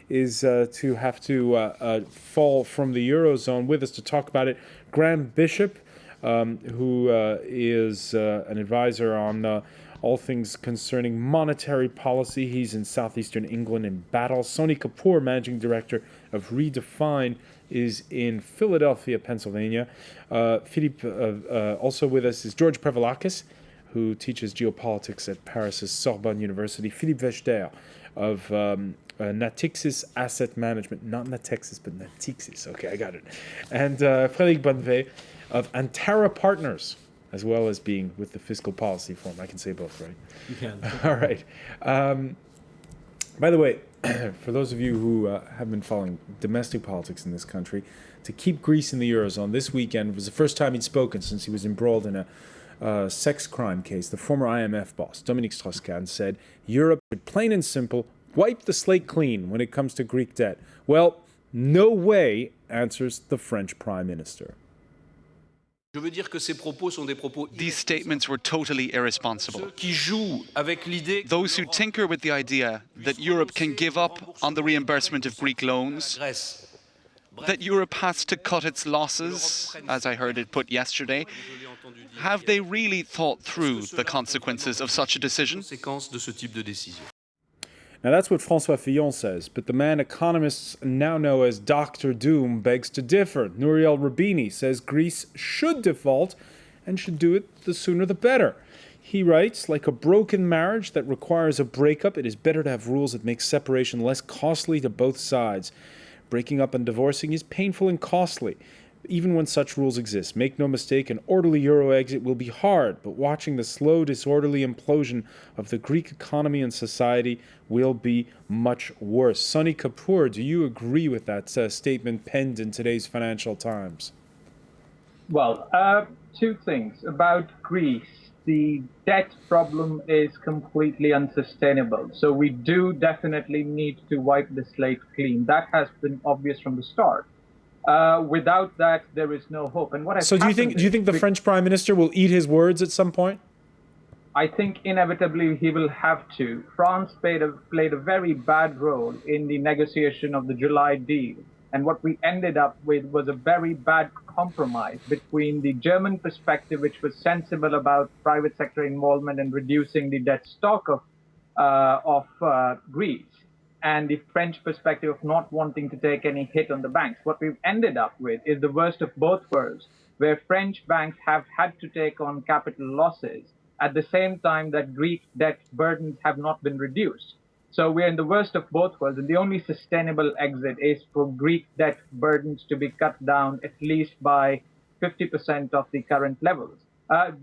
is to have to fall from the Eurozone. With us to talk about it, Graham Bishop, who is an advisor on all things concerning monetary policy. He's in southeastern England in battle. Sony Kapoor, managing director of Redefine, is in Philadelphia, Pennsylvania. Philippe, also with us is George Prevalakis, who teaches geopolitics at Paris' Sorbonne University. Philippe Vechter of Natixis Asset Management. Not Natixis, but Natixis. Okay, I got it. And Frédéric Bonnevet of Antara Partners, as well as being with the Fiscal Policy Forum. I can say both, right? You can. All right. By the way, for those of you who have been following domestic politics in this country, to keep Greece in the Eurozone this weekend was the first time he'd spoken since he was embroiled in a sex crime case. The former IMF boss, Dominique Strauss-Kahn, said Europe should, plain and simple, wipe the slate clean when it comes to Greek debt. Well, no way, answers the French Prime Minister. These statements were totally irresponsible. Those who tinker with the idea that Europe can give up on the reimbursement of Greek loans, that Europe has to cut its losses, as I heard it put yesterday, have they really thought through the consequences of such a decision? Now that's what François Fillon says, but the man economists now know as Dr. Doom begs to differ. Nouriel Roubini says Greece should default and should do it the sooner the better. He writes, like a broken marriage that requires a breakup, it is better to have rules that make separation less costly to both sides. Breaking up and divorcing is painful and costly, even when such rules exist. Make no mistake, an orderly Euro exit will be hard, but watching the slow, disorderly implosion of the Greek economy and society will be much worse. Sony Kapoor, do you agree with that statement penned in today's Financial Times? Well, two things. About Greece, the debt problem is completely unsustainable. So we do definitely need to wipe the slate clean. That has been obvious from the start. Without that, there is no hope. And what do you think the French Prime Minister will eat his words at some point? I think inevitably he will have to. France played a very bad role in the negotiation of the July deal. And what we ended up with was a very bad compromise between the German perspective, which was sensible about private sector involvement and reducing the debt stock of Greece, and the French perspective of not wanting to take any hit on the banks. What we've ended up with is the worst of both worlds, where French banks have had to take on capital losses at the same time that Greek debt burdens have not been reduced. So we're in the worst of both worlds, and the only sustainable exit is for Greek debt burdens to be cut down at least by 50% of the current levels.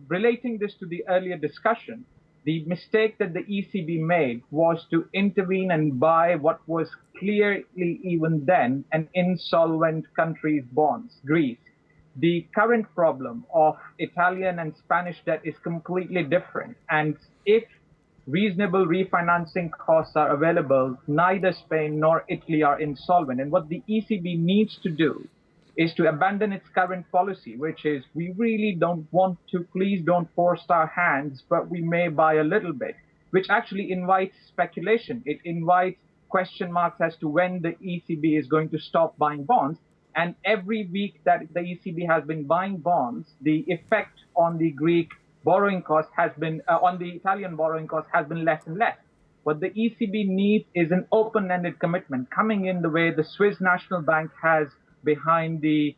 Relating this to the earlier discussion, the mistake that the ECB made was to intervene and buy what was clearly even then an insolvent country's bonds, Greece. The current problem of Italian and Spanish debt is completely different. And if reasonable refinancing costs are available, neither Spain nor Italy are insolvent. And what the ECB needs to do is to abandon its current policy, which is we really don't want to, please don't force our hands, but we may buy a little bit, which actually invites speculation. It invites question marks as to when the ECB is going to stop buying bonds. And every week that the ECB has been buying bonds, the effect on the Greek borrowing cost has been, on the Italian borrowing cost has been less and less. What the ECB needs is an open-ended commitment coming in the way the Swiss National Bank has behind the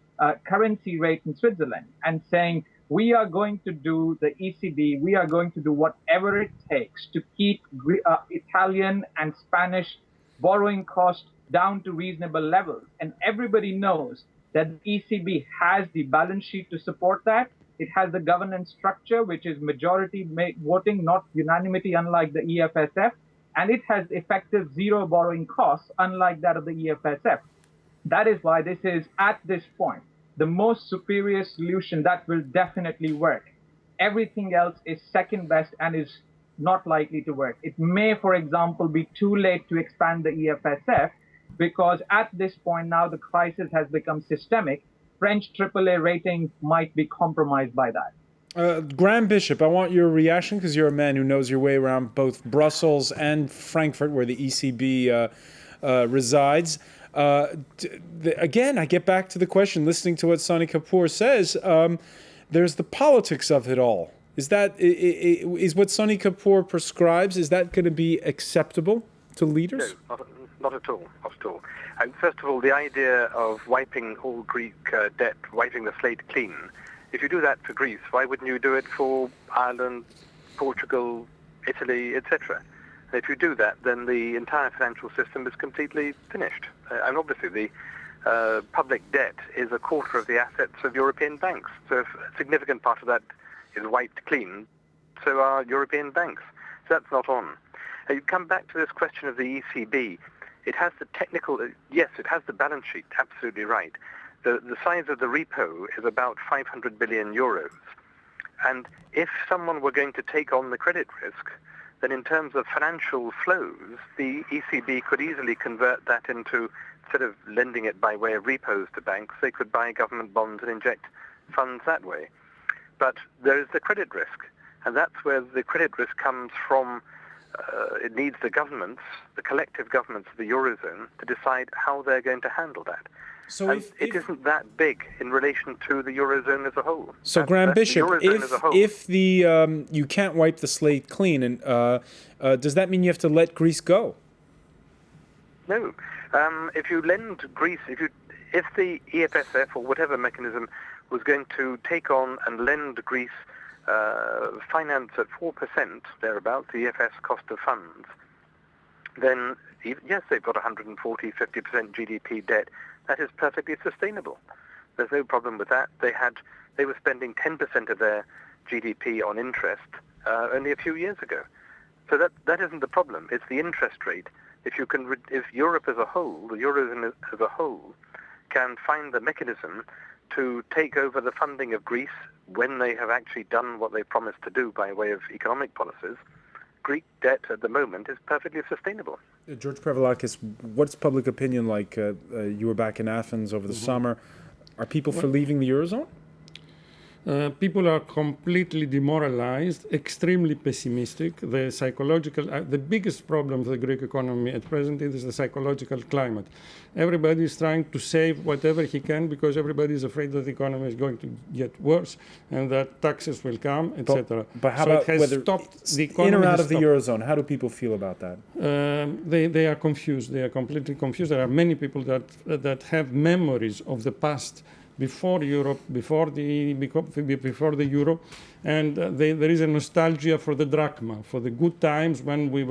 currency rate in Switzerland, and saying, we are going to do, the ECB, we are going to do whatever it takes to keep Italian and Spanish borrowing costs down to reasonable levels. And everybody knows that the ECB has the balance sheet to support that. It has the governance structure, which is majority voting, not unanimity, unlike the EFSF. And it has effective zero borrowing costs, unlike that of the EFSF. That is why this is, at this point, the most superior solution that will definitely work. Everything else is second best and is not likely to work. It may, for example, be too late to expand the EFSF, because at this point now the crisis has become systemic. French AAA rating might be compromised by that. Graham Bishop, I want your reaction, because you're a man who knows your way around both Brussels and Frankfurt, where the ECB resides. Again, I get back to the question, listening to what Sani Kapoor says, there's the politics of it all. Is is what Sani Kapoor prescribes, is that going to be acceptable to leaders? No, not at all. Not at all. First of all, the idea of wiping all Greek debt, wiping the slate clean, if you do that for Greece, why wouldn't you do it for Ireland, Portugal, Italy, etc.? If you do that, then the entire financial system is completely finished. And obviously the public debt is a quarter of the assets of European banks. So if a significant part of that is wiped clean, so are European banks. So that's not on. You come back to this question of the ECB. It has the technical, yes, it has the balance sheet, absolutely right. The size of the repo is about 500 billion euros. And if someone were going to take on the credit risk, then in terms of financial flows, the ECB could easily convert that into, instead of lending it by way of repos to banks, they could buy government bonds and inject funds that way. But there is the credit risk, and that's where the credit risk comes from. It needs the governments, the collective governments of the Eurozone, to decide how they're going to handle that. So it isn't that big in relation to the Eurozone as a whole. So, Graham Bishop, if you can't wipe the slate clean, and does that mean you have to let Greece go? No. If you lend Greece, if the EFSF or whatever mechanism was going to take on and lend Greece finance at 4%, thereabouts, the EFS cost of funds, then yes, they've got 140, 50% GDP debt. That is perfectly sustainable. There's no problem with that. They were spending 10% of their GDP on interest only a few years ago. So that isn't the problem. It's the interest rate. If Europe as a whole, the Eurozone as a whole, can find the mechanism to take over the funding of Greece when they have actually done what they promised to do by way of economic policies, Greek debt at the moment is perfectly sustainable. George Prevlakis, what's public opinion like? You were back in Athens over the summer. Are people for leaving the Eurozone? People are completely demoralized, extremely pessimistic. The biggest problem for the Greek economy at present is the psychological climate. Everybody is trying to save whatever he can because everybody is afraid that the economy is going to get worse and that taxes will come, etc. But how about whether the economy in or out of the Eurozone? How do people feel about that? They are confused. They are completely confused. There are many people that have memories of the past before Europe, before the euro, and there is a nostalgia for the drachma, for the good times when we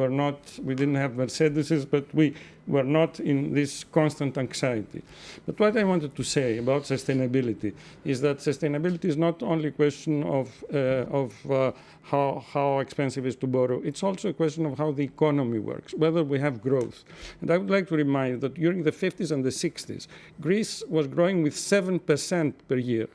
didn't have Mercedeses, but we were not in this constant anxiety. But what I wanted to say about sustainability is that sustainability is not only a question of how expensive it is to borrow. It's also a question of how the economy works, whether we have growth. And I would like to remind you that during the 50s and the 60s, Greece was growing with 7% per year.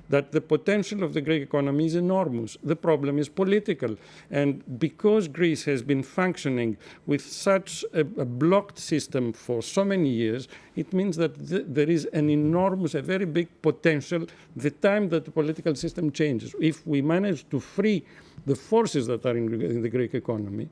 That the potential of the Greek economy is enormous. The problem is political. And because Greece has been functioning with such a blocked system for so many years, it means that there is an enormous, a very big potential the time that the political system changes. If we manage to free the forces that are in the Greek economy,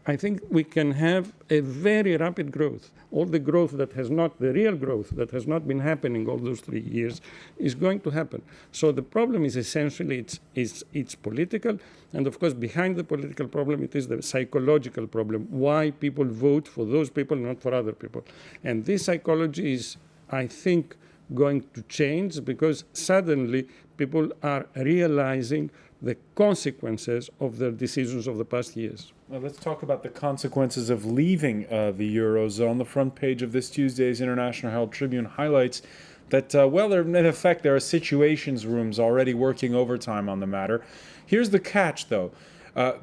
I think we can have a very rapid growth. All the growth the real growth that has not been happening all those 3 years is going to happen. So the problem is essentially it's political, and of course behind the political problem it is the psychological problem. Why people vote for those people, not for other people. And this psychology is, I think, going to change because suddenly people are realizing the consequences of their decisions of the past years. Well, let's talk about the consequences of leaving the Eurozone. The front page of this Tuesday's International Herald Tribune highlights that, in effect, there are situations rooms already working overtime on the matter. Here's the catch, though.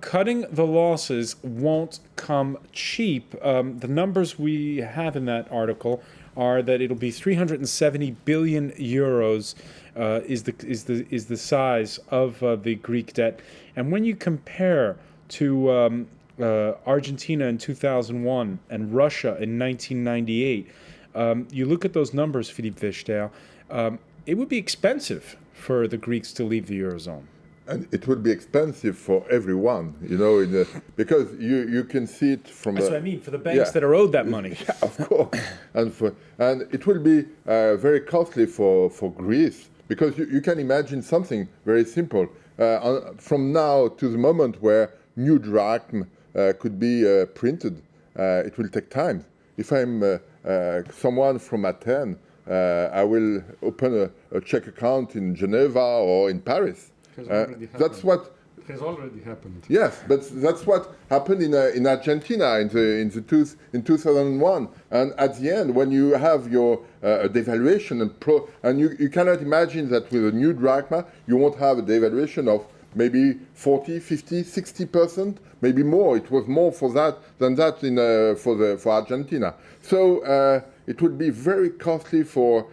Cutting the losses won't come cheap. The numbers we have in that article are that it'll be 370 billion euros is the size of the Greek debt. And when you compare to Argentina in 2001 and Russia in 1998, you look at those numbers, Philippe Wischdale, it would be expensive for the Greeks to leave the Eurozone. and it will be expensive for everyone, you know, because you can see it from. That's what I mean, for the banks that are owed that money. Yeah, of course, and it will be very costly for Greece, because you can imagine something very simple. From now to the moment where new drachma could be printed, it will take time. If I'm someone from Athens, I will open a check account in Geneva or in Paris. That's what it has already happened. Yes, but that's what happened in Argentina in 2001. And at the end, when you have your devaluation and you cannot imagine that with a new drachma you won't have a devaluation of maybe 40, 50, 60%, maybe more. It was more than that for Argentina. So it would be very costly for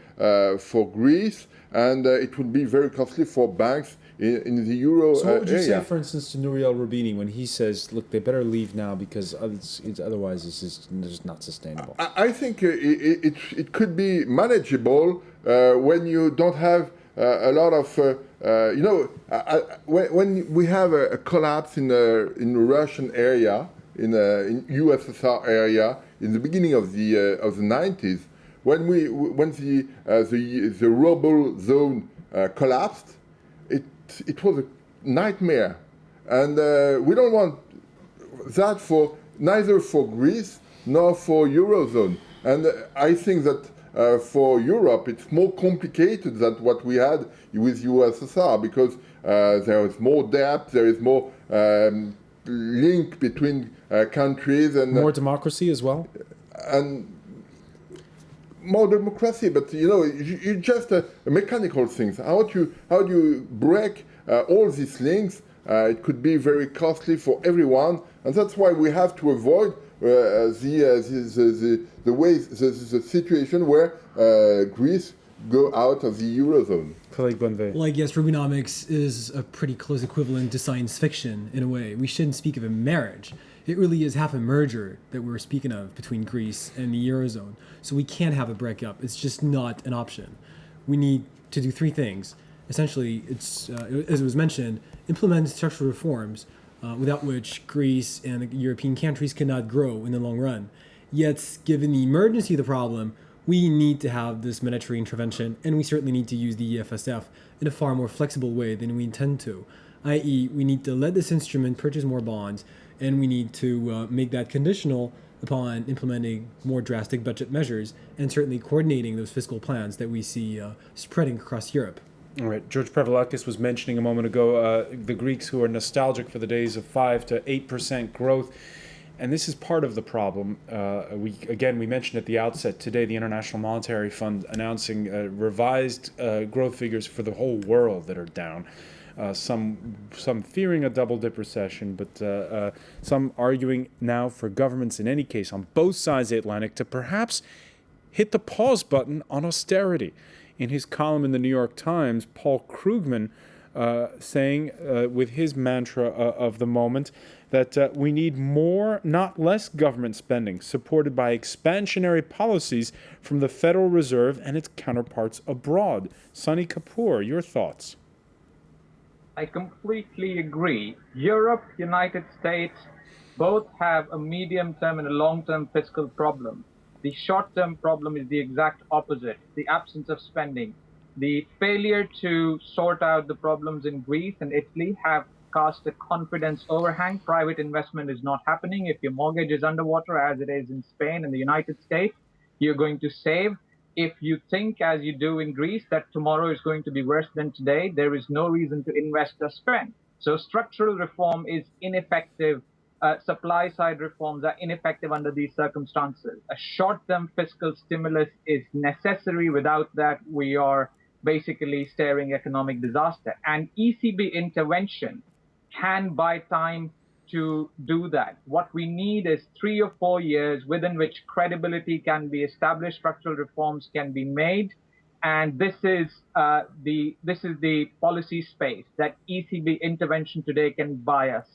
Greece, and it would be very costly for banks in the euro area. So what would you say, for instance, to Nouriel Roubini when he says, look, they better leave now because otherwise it's just not sustainable? I think it could be manageable when you don't have a lot of, when we have a collapse in the Russian area, in USSR area, in the beginning of the 90s, when the ruble zone collapsed, it was a nightmare, and we don't want that neither for Greece nor for Eurozone. And I think that for Europe it's more complicated than what we had with USSR, because there is more debt, there is more link between countries, and more democracy as well, and more democracy, but you just mechanical things. How do you break all these links? It could be very costly for everyone, and that's why we have to avoid the situation where Greece go out of the Eurozone. Well, I guess Rubinomics is a pretty close equivalent to science fiction in a way. We shouldn't speak of a marriage. It really is half a merger that we're speaking of between Greece and the Eurozone. So we can't have a breakup. It's just not an option. We need to do three things. Essentially, it's, as it was mentioned, implement structural reforms without which Greece and the European countries cannot grow in the long run. Yet, given the emergency of the problem, we need to have this monetary intervention, and we certainly need to use the EFSF in a far more flexible way than we intend to, i.e. we need to let this instrument purchase more bonds, and we need to make that conditional upon implementing more drastic budget measures and certainly coordinating those fiscal plans that we see spreading across Europe. All right. George Prevlakis was mentioning a moment ago the Greeks who are nostalgic for the days of 5 to 8% growth. And this is part of the problem. We mentioned at the outset today the International Monetary Fund announcing revised growth figures for the whole world that are down. Some fearing a double-dip recession, but some arguing now for governments in any case on both sides of the Atlantic to perhaps hit the pause button on austerity. In his column in the New York Times, Paul Krugman saying with his mantra of the moment that we need more, not less, government spending supported by expansionary policies from the Federal Reserve and its counterparts abroad. Sunny Kapoor, your thoughts? I completely agree. Europe, United States, both have a medium-term and a long-term fiscal problem. The short-term problem is the exact opposite, the absence of spending. The failure to sort out the problems in Greece and Italy have cast a confidence overhang. Private investment is not happening. If your mortgage is underwater, as it is in Spain and the United States, you're going to save. If you think, as you do in Greece, that tomorrow is going to be worse than today, there is no reason to invest or spend. So structural reform is ineffective. Supply-side reforms are ineffective under these circumstances. A short-term fiscal stimulus is necessary. Without that, we are basically staring economic disaster. And ECB intervention can buy time to do that. What we need is 3 or 4 years within which credibility can be established, structural reforms can be made, and this is the policy space that ECB intervention today can buy us.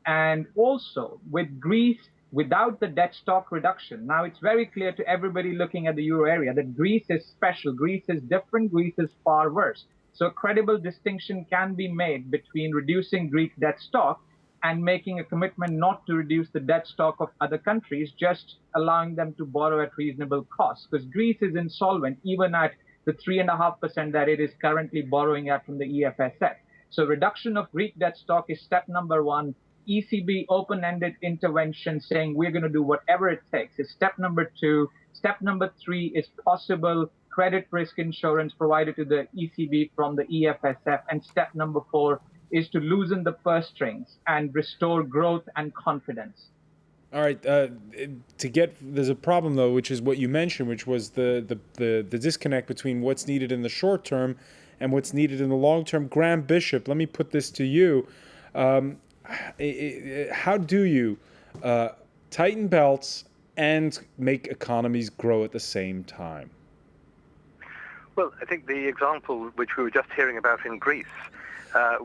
And also with Greece, without the debt stock reduction, now it's very clear to everybody looking at the euro area that Greece is special, Greece is different, Greece is far worse. So a credible distinction can be made between reducing Greek debt stock and making a commitment not to reduce the debt stock of other countries, just allowing them to borrow at reasonable costs. Because Greece is insolvent even at the 3.5% that it is currently borrowing at from the EFSF. So reduction of Greek debt stock is step number one. ECB open-ended intervention saying we're going to do whatever it takes is step number two. Step number three is possible credit risk insurance provided to the ECB from the EFSF. And step number four is to loosen the purse strings and restore growth and confidence. All right. There's a problem though, which is what you mentioned, which was the disconnect between what's needed in the short term and what's needed in the long term. Graham Bishop, let me put this to you. How do you tighten belts and make economies grow at the same time? Well, I think the example which we were just hearing about in Greece,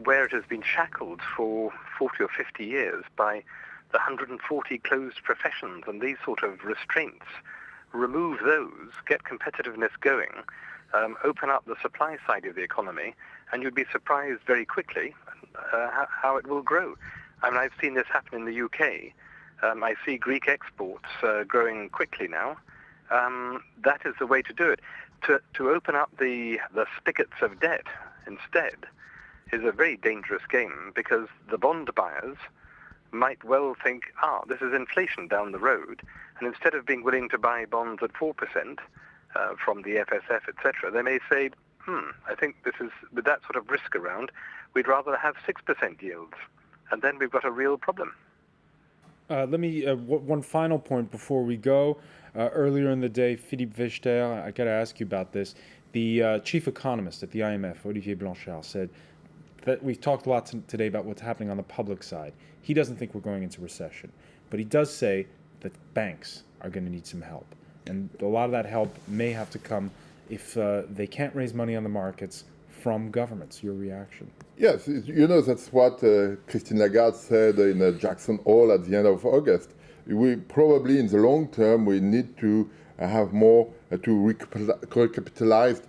where it has been shackled for 40 or 50 years by the 140 closed professions and these sort of restraints, remove those, get competitiveness going, open up the supply side of the economy, and you'd be surprised very quickly how it will grow. I mean, I've seen this happen in the UK. I see Greek exports growing quickly now. That is the way to do it. To open up the spigots of debt instead is a very dangerous game, because the bond buyers might well think, this is inflation down the road, and instead of being willing to buy bonds at 4% from the FSF, etc., they may say, I think this is, with that sort of risk around, we'd rather have 6% yields, and then we've got a real problem. Let me, one final point before we go. Earlier in the day, Philippe Vechter, I got to ask you about this. The chief economist at the IMF, Olivier Blanchard, said that we've talked a lot today about what's happening on the public side. He doesn't think we're going into recession, but he does say that banks are going to need some help. And a lot of that help may have to come if they can't raise money on the markets from governments. Your reaction? Yes, that's what Christine Lagarde said in Jackson Hole at the end of August. We probably, in the long term, we need to have more to recapitalize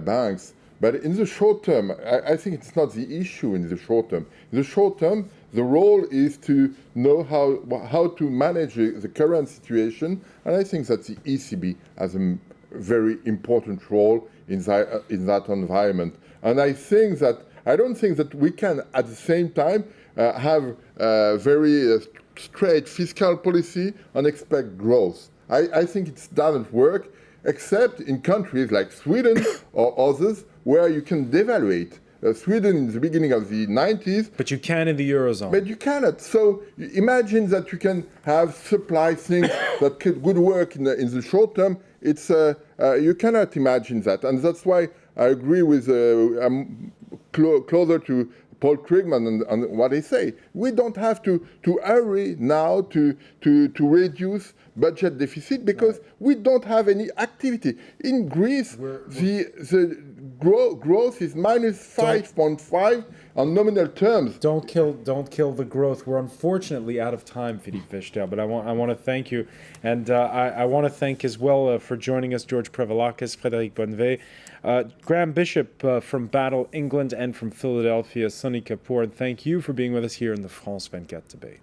banks. But in the short term, I think it's not the issue in the short term. In the short term, the role is to know how to manage the current situation, and I think that the ECB has a very important role in that environment. And I don't think that we can, at the same time, have a very straight fiscal policy and expect growth. I think it doesn't work, except in countries like Sweden or others, where you can devaluate. Sweden in the beginning of the 90s. But you can in the Eurozone. But you cannot. So imagine that you can have supply things that could work in the short term. It's you cannot imagine that. And that's why I agree with, I'm closer to Paul Krugman and what they say. We don't have to hurry now to reduce budget deficit, because we don't have any activity. In Greece, the growth is minus 5.5 on nominal terms. Don't kill the growth. We're unfortunately out of time, Philippe Vechter, but I want to thank you. And I want to thank as well for joining us, George Prevalakis, Frédéric Bonnevet, Graham Bishop from Battle, England, and from Philadelphia, Sonny Kapoor. And thank you for being with us here in the France 24 debate.